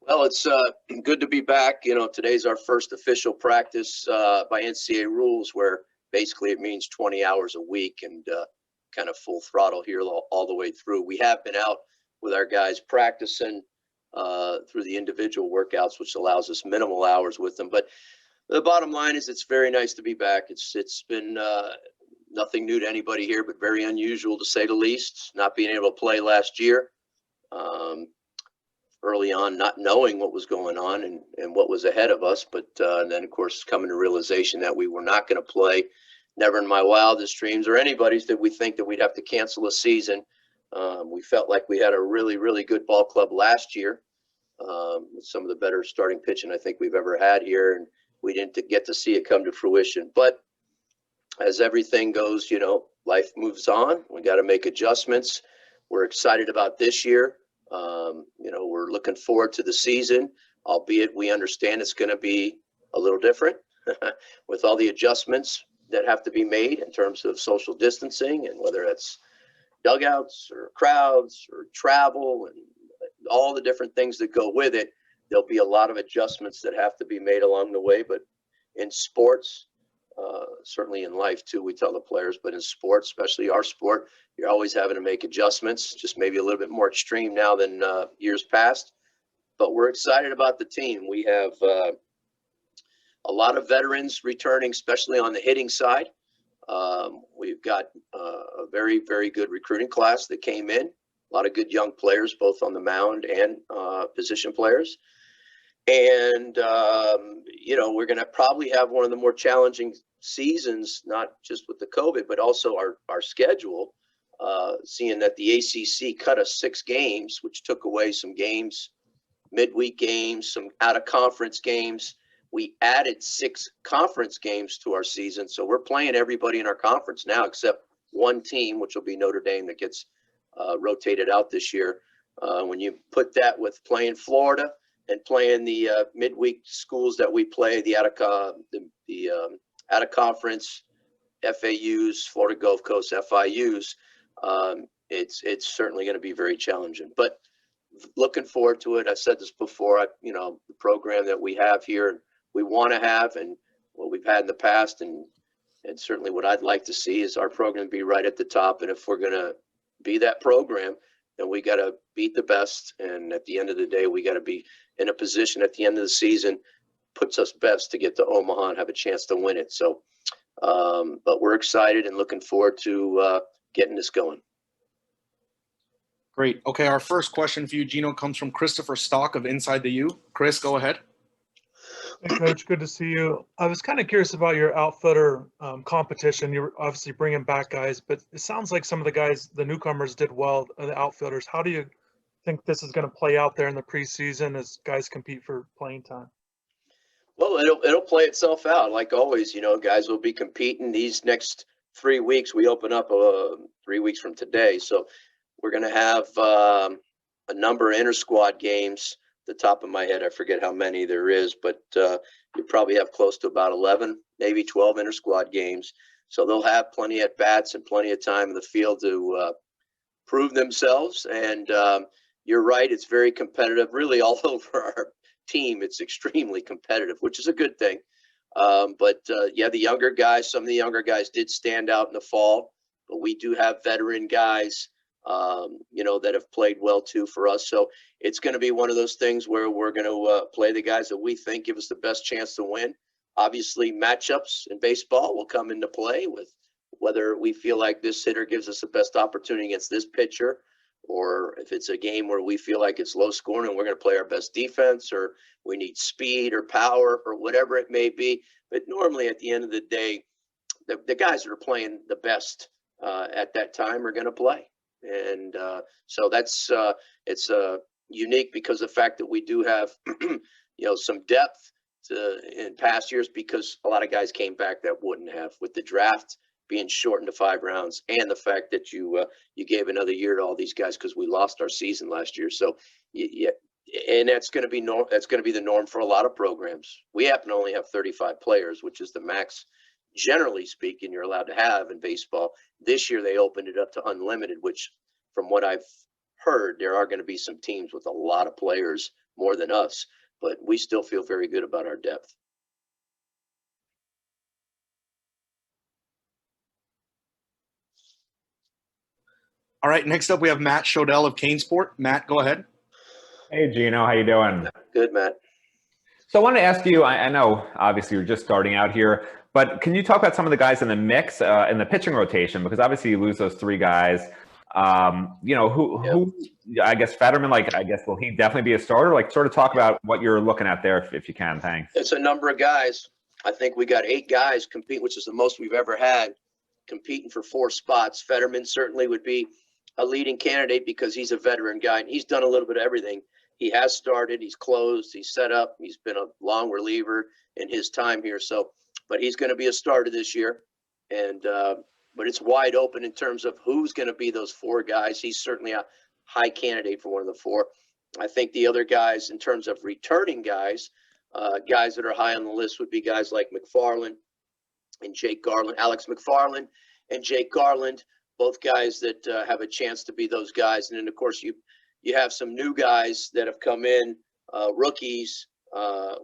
Well, it's good to be back. Today's our first official practice by NCAA rules, where basically it means 20 hours a week and kind of full throttle here all the way through. We have been out with our guys practicing through the individual workouts, which allows us minimal hours with them. But the bottom line is it's very nice to be back. It's been nothing new to anybody here, but very unusual to say the least, not being able to play last year. Early on, not knowing what was going on and what was ahead of us. But then, of course, coming to realization that we were not going to play. Never in my wildest dreams or anybody's did we think that we'd have to cancel a season. We felt like we had a really, really good ball club last year with some of the better starting pitching I think we've ever had here. And we didn't get to see it come to fruition. But as everything goes, life moves on. We got to make adjustments. We're excited about this year. We're looking forward to the season, albeit we understand it's going to be a little different with all the adjustments that have to be made in terms of social distancing and whether it's dugouts or crowds or travel and all the different things that go with it. There'll be a lot of adjustments that have to be made along the way, but in sports, certainly in life too, we tell the players, but in sports, especially our sport, you're always having to make adjustments, just maybe a little bit more extreme now than years past. But we're excited about the team. We have a lot of veterans returning, especially on the hitting side. We've got a very, very good recruiting class that came in. A lot of good young players, both on the mound and position players. And, we're going to probably have one of the more challenging seasons, not just with the COVID, but also our schedule, seeing that the ACC cut us 6 games, which took away some games, midweek games, some out-of-conference games. We added 6 conference games to our season. So we're playing everybody in our conference now except one team, which will be Notre Dame, that gets rotated out this year. When you put that with playing Florida, and playing the midweek schools that we play, the out-of-conference FAUs, Florida Gulf Coast FIUs, it's certainly going to be very challenging. But looking forward to it. I've said this before. The program that we have here, we want to have, and what we've had in the past, and certainly what I'd like to see is our program be right at the top. And if we're going to be that program, then we got to beat the best. And at the end of the day, we got to be in a position at the end of the season, puts us best to get to Omaha and have a chance to win it. So, but we're excited and looking forward to getting this going. Great. Okay, our first question for you, Gino, comes from Christopher Stock of InsideTheU. Chris, go ahead. Hey, Coach, good to see you. I was kind of curious about your outfitter competition. You're obviously bringing back guys, but it sounds like some of the guys, the newcomers, did well, the outfielders. How do you think this is going to play out there in the preseason as guys compete for playing time? Well, it'll play itself out. Like always, guys will be competing these next 3 weeks. We open up 3 weeks from today. So we're going to have a number of inter-squad games. The top of my head, I forget how many there is, but you probably have close to about 11, maybe 12 inter-squad games. So they'll have plenty at bats and plenty of time in the field to prove themselves. And you're right, it's very competitive. Really, all over our team, it's extremely competitive, which is a good thing. But the younger guys, some of the younger guys did stand out in the fall, but we do have veteran guys that have played well too for us. So it's going to be one of those things where we're going to play the guys that we think give us the best chance to win. Obviously, matchups in baseball will come into play with whether we feel like this hitter gives us the best opportunity against this pitcher, or if it's a game where we feel like it's low scoring and we're going to play our best defense, or we need speed or power or whatever it may be. But normally at the end of the day, the guys that are playing the best at that time are going to play. And so that's it's unique because of the fact that we do have some depth in past years, because a lot of guys came back that wouldn't have, with the draft being shortened to 5 rounds, and the fact that you gave another year to all these guys because we lost our season last year. So and that's going to be that's going to be the norm for a lot of programs. We happen to only have 35 players, which is the max, generally speaking, you're allowed to have in baseball. This year they opened it up to unlimited, which from what I've heard, there are going to be some teams with a lot of players more than us, but we still feel very good about our depth. All right, next up we have Matt Shodel of Canesport. Matt, go ahead. Hey, Gino, how you doing? Good, Matt. So I want to ask you, I know obviously you're just starting out here, but can you talk about some of the guys in the mix in the pitching rotation? Because obviously you lose those three guys. Who I guess Fetterman, will he definitely be a starter? Like, sort of talk about what you're looking at there if you can. Thanks. It's a number of guys. I think we got 8 guys compete, which is the most we've ever had, competing for 4 spots. Fetterman certainly would be a leading candidate because he's a veteran guy and he's done a little bit of everything. He has started, he's closed, he's set up, he's been a long reliever in his time here. So, but he's going to be a starter this year. And, but it's wide open in terms of who's going to be those 4 guys. He's certainly a high candidate for one of the 4. I think the other guys, in terms of returning guys, guys that are high on the list would be guys like McFarland and Jake Garland, Alex McFarland and Jake Garland, both guys that have a chance to be those guys. And then, of course, you have some new guys that have come in, rookies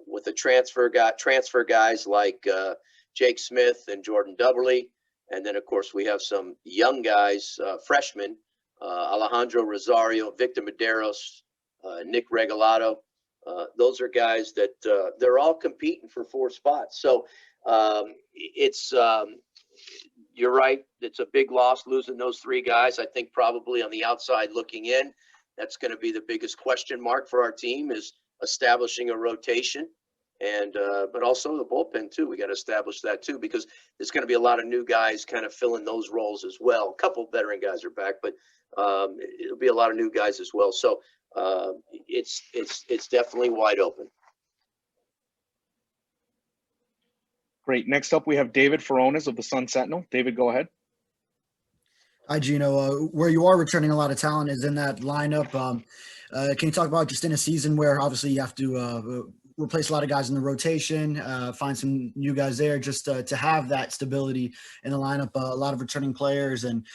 with the transfer guys like Jake Smith and Jordan Dubberly. And then, of course, we have some young guys, freshmen, Alejandro Rosario, Victor Medeiros, Nick Regalado. Those are guys that they're all competing for 4 spots. So it's you're right. It's a big loss losing those 3 guys. I think probably on the outside looking in, that's going to be the biggest question mark for our team is establishing a rotation. And but also the bullpen too. We got to establish that too, because there's going to be a lot of new guys kind of filling those roles as well. A couple of veteran guys are back, but it'll be a lot of new guys as well. So it's definitely wide open. Great. Next up, we have David Furones of the Sun Sentinel. David, go ahead. Hi, Gino. Where you are returning a lot of talent is in that lineup. Can you talk about just in a season where obviously you have to replace a lot of guys in the rotation, find some new guys there, just to have that stability in the lineup, a lot of returning players. And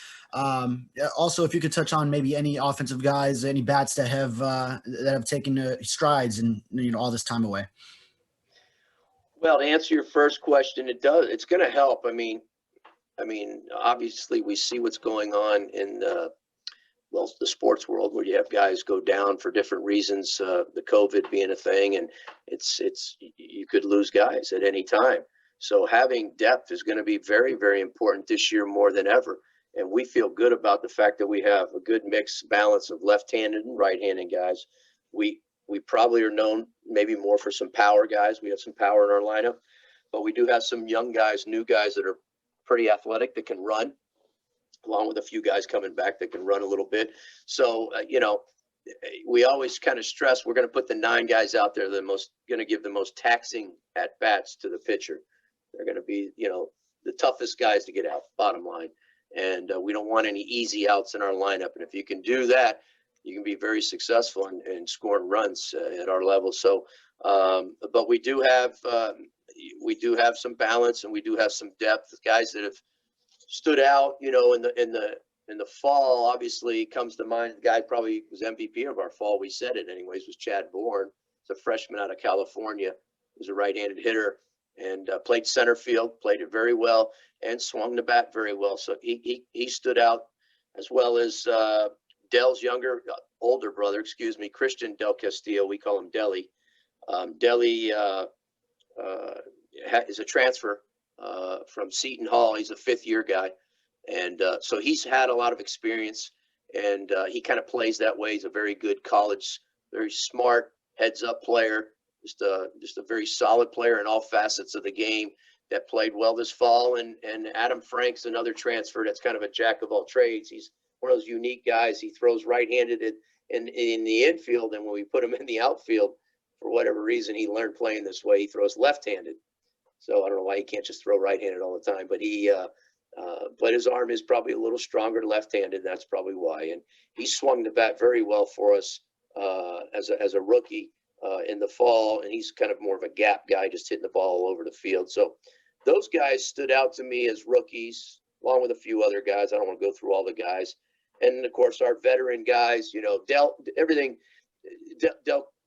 also if you could touch on maybe any offensive guys, any bats that have taken strides and, all this time away. Well, to answer your first question, it's going to help. I mean, obviously we see what's going on in the sports world where you have guys go down for different reasons, the COVID being a thing, and you could lose guys at any time. So having depth is going to be very, very important this year more than ever. And we feel good about the fact that we have a good mixed balance of left-handed and right-handed guys. We probably are known maybe more for some power guys. We have some power in our lineup, but we do have some young guys, new guys that are pretty athletic that can run, along with a few guys coming back that can run a little bit. So, we always kind of stress we're going to put the 9 guys out there going to give the most taxing at bats to the pitcher. They're going to be, the toughest guys to get out, bottom line. And we don't want any easy outs in our lineup. And if you can do that, you can be very successful in scoring runs at our level. So, but we do have some balance and we do have some depth. Guys that have stood out, in the fall, obviously comes to mind. The guy probably was MVP of our fall. We said it anyways, was Chad Bourne. He's a freshman out of California. He's a right-handed hitter and played center field, played it very well and swung the bat very well. So he stood out, as well as Dell's older brother, Christian Del Castillo. We call him Deli. Deli is a transfer from Seton Hall. He's a 5th-year guy. And so he's had a lot of experience, and he kind of plays that way. He's a very good college, very smart, heads-up player, just a very solid player in all facets of the game that played well this fall. And Adam Frank's another transfer that's kind of a jack of all trades. He's one of those unique guys. He throws right-handed in the infield, and when we put him in the outfield, for whatever reason, he learned playing this way. He throws left-handed. So I don't know why he can't just throw right-handed all the time, but his arm is probably a little stronger left-handed. That's probably why. And he swung the bat very well for us as a rookie in the fall. And he's kind of more of a gap guy, just hitting the ball all over the field. So those guys stood out to me as rookies, along with a few other guys. I don't want to go through all the guys. And of course, our veteran guys, Del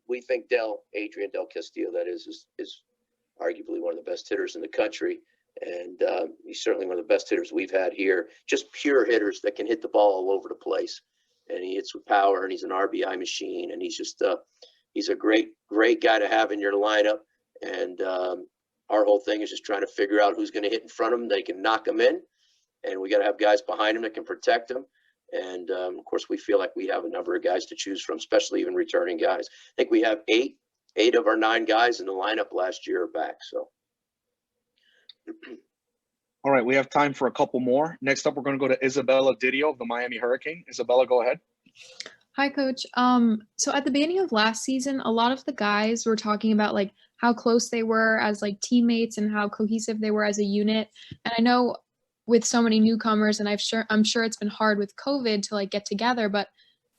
we think Adrian Del Castillo, that is arguably one of the best hitters in the country. And he's certainly one of the best hitters we've had here. Just pure hitters that can hit the ball all over the place. And he hits with power, and he's an RBI machine. And he's just he's a great guy to have in your lineup. And our whole thing is just trying to figure out who's going to hit in front of him. They can knock him in. And we got to have guys behind him that can protect him. And of course, we feel like we have a number of guys to choose from, especially even returning guys. I think we have eight of our 9 guys in the lineup last year are back. So. All right, we have time for a couple more. Next up, we're going to go to Isabella Didio of the Miami Hurricane. Isabella, go ahead. Hi, Coach. So at the beginning of last season, a lot of the guys were talking about like how close they were as like teammates and how cohesive they were as a unit. And I know with so many newcomers, and I'm sure it's been hard with COVID to like get together, but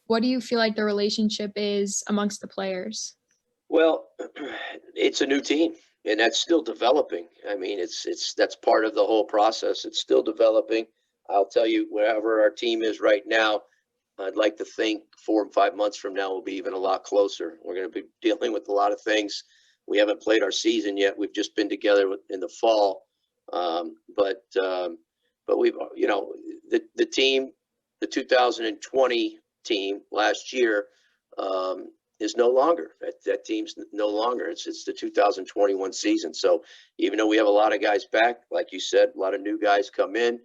what do you feel like the relationship is amongst the players? Well, it's a new team, and that's still developing. I mean, that's part of the whole process. It's still developing. I'll tell you, wherever our team is right now, I'd like to think 4 and 5 months from now we'll be even a lot closer. We're going to be dealing with a lot of things. We haven't played our season yet. We've just been together in the fall. But we've, the team, the 2020 team last year is no longer. That team's no longer. It's the 2021 season. So even though we have a lot of guys back, like you said, a lot of new guys come in.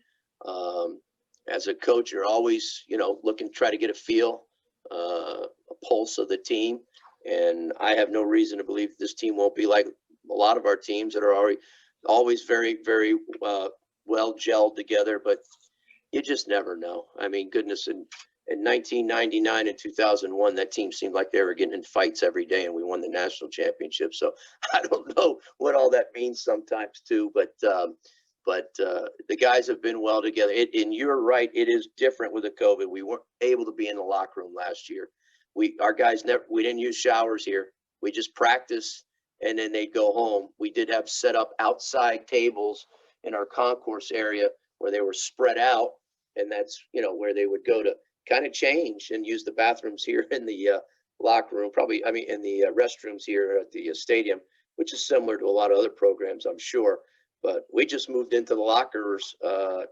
As a coach, you're always, looking to try to get a feel, a pulse of the team. And I have no reason to believe this team won't be like a lot of our teams that are always very, very well gelled together. But you just never know. I mean, goodness, in 1999 and 2001, that team seemed like they were getting in fights every day, and we won the national championship. So I don't know what all that means sometimes too, but the guys have been well together. And you're right, it is different with the COVID. We weren't able to be in the locker room last year. Our guys we didn't use showers here. We just practiced, and then they'd go home. We did have set up outside tables in our concourse area where they were spread out, and that's where they would go to kind of change and use the bathrooms here in the locker room, in the restrooms here at the stadium, which is similar to a lot of other programs, I'm sure. But we just moved into the lockers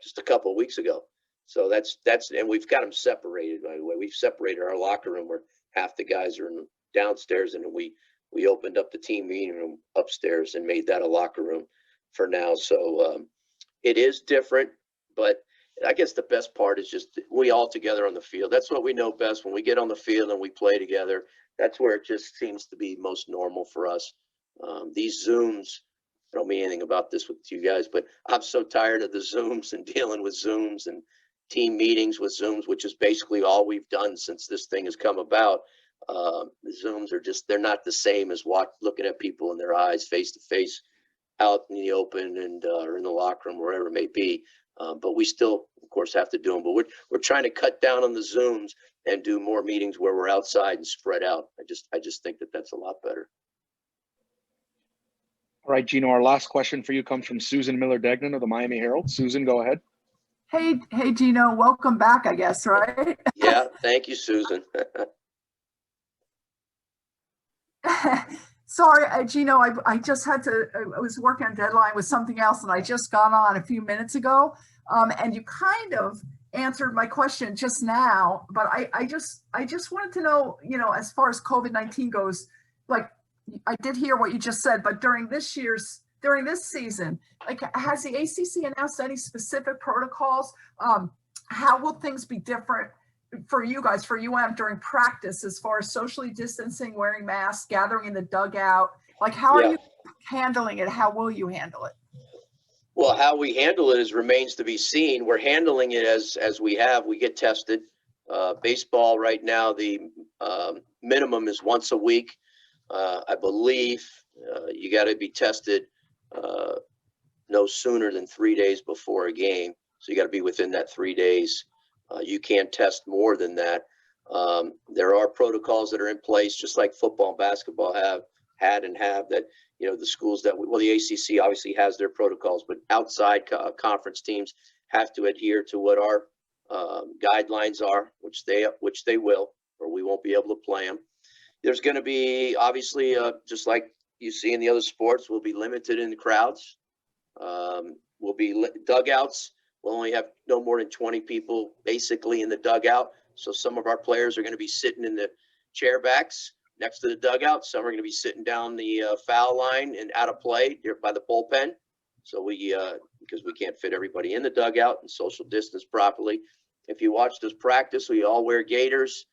just a couple of weeks ago. So that's and we've got them separated, by the way. We've separated our locker room where half the guys are downstairs, and we opened up the team meeting room upstairs and made that a locker room for now. So it is different, but I guess the best part is just we all together on the field. That's what we know best. When we get on the field and we play together, that's where it just seems to be most normal for us. These Zooms, I don't mean anything about this with you guys, but I'm so tired of the Zooms and dealing with Zooms and team meetings with Zooms, which is basically all we've done since this thing has come about. The Zooms are they're not the same as looking at people in their eyes face to face out in the open and or in the locker room, wherever it may be. But we still, of course, have to do them. But we're trying to cut down on the Zooms and do more meetings where we're outside and spread out. I just think that that's a lot better. All right, Gino, our last question for you comes from Susan Miller-Degnan of the Miami Herald. Susan, go ahead. Hey, Gino, welcome back, I guess, right? Yeah, thank you, Susan. Sorry, Gino, I just had to, I was working on deadline with something else, and I just got on a few minutes ago. And you kind of answered my question just now, but I just wanted to know, as far as COVID-19 goes, like, I did hear what you just said, but during this season, like, has the ACC announced any specific protocols? How will things be different for you guys, for UM, during practice, as far as socially distancing, wearing masks, gathering in the dugout? Like, how are you handling it? How will you handle it? Well, how we handle it remains to be seen. We're handling it as we have. We get tested. Baseball right now, the minimum is once a week. I believe you got to be tested no sooner than 3 days before a game. So you got to be within that 3 days. You can't test more than that. There are protocols that are in place, just like football and basketball have that, the schools the ACC obviously has their protocols, but outside conference teams have to adhere to what our guidelines are, which they will, or we won't be able to play them. There's going to be, obviously, just like you see in the other sports, we'll be limited in the crowds. We'll be dugouts. We'll only have no more than 20 people basically in the dugout. So some of our players are going to be sitting in the chair backs next to the dugout. Some are going to be sitting down the foul line and out of play by the bullpen. So because we can't fit everybody in the dugout and social distance properly. If you watch this practice, we all wear gaiters.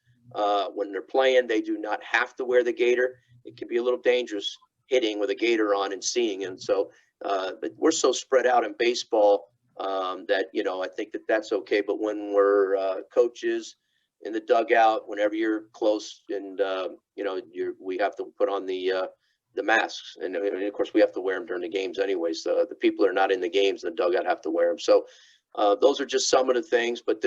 When they're playing, they do not have to wear the gaiter. It can be a little dangerous hitting with a gaiter on and seeing. And so but we're so spread out in baseball that, I think that's okay. But when we're coaches in the dugout, whenever you're close and, we have to put on the masks. And of course, we have to wear them during the games anyway. So the people that are not in the games in the dugout have to wear them. So those are just some of the things. But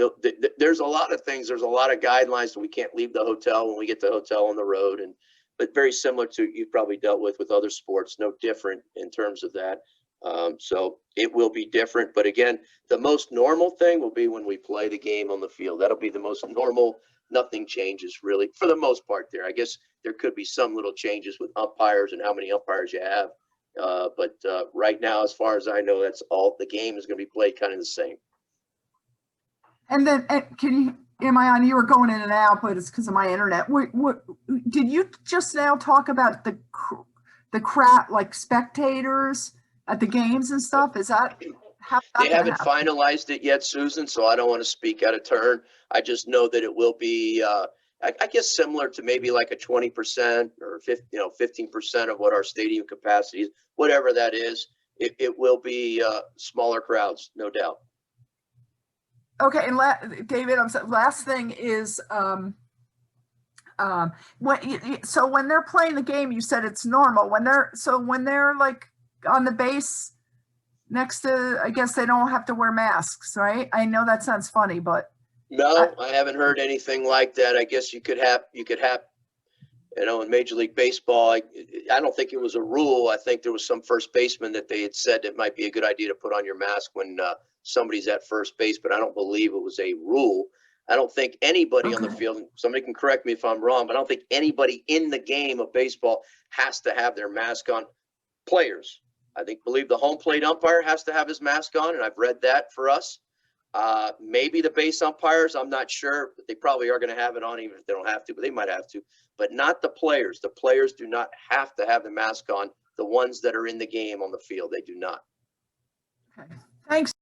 there's a lot of things. There's a lot of guidelines that we can't leave the hotel when we get to the hotel on the road. But very similar to you've probably dealt with other sports, no different in terms of that. So it will be different. But again, the most normal thing will be when we play the game on the field. That'll be the most normal. Nothing changes really for the most part there. I guess there could be some little changes with umpires and how many umpires you have. But right now, as far as I know, that's all. The game is going to be played kind of the same. And then am I on? You were going in and out, but it's because of my internet. What did you just now talk about the crowd, like spectators at the games and stuff? Is that how they haven't finalized it yet, Susan, so I don't want to speak out of turn. I just know that it will be, I guess, similar to maybe like a 20% or 15% of what our stadium capacity is, whatever that is. It will be smaller crowds, no doubt. Okay, and David, last thing is, when they're playing the game, you said it's normal. When they're like on the base next to, I guess they don't have to wear masks, right? I know that sounds funny, but no, I haven't heard anything like that. I guess you could have, in Major League Baseball, I don't think it was a rule. I think there was some first baseman that they had said it might be a good idea to put on your mask when somebody's at first base, but I don't believe it was a rule. I don't think anybody on the field, and somebody can correct me if I'm wrong, but I don't think anybody in the game of baseball has to have their mask on. Players, believe the home plate umpire has to have his mask on, and I've read that for us. Maybe the base umpires, I'm not sure, but they probably are going to have it on even if they don't have to, but they might have to, but not the players. The players do not have to have the mask on. The ones that are in the game on the field, they do not. okay. Thanks.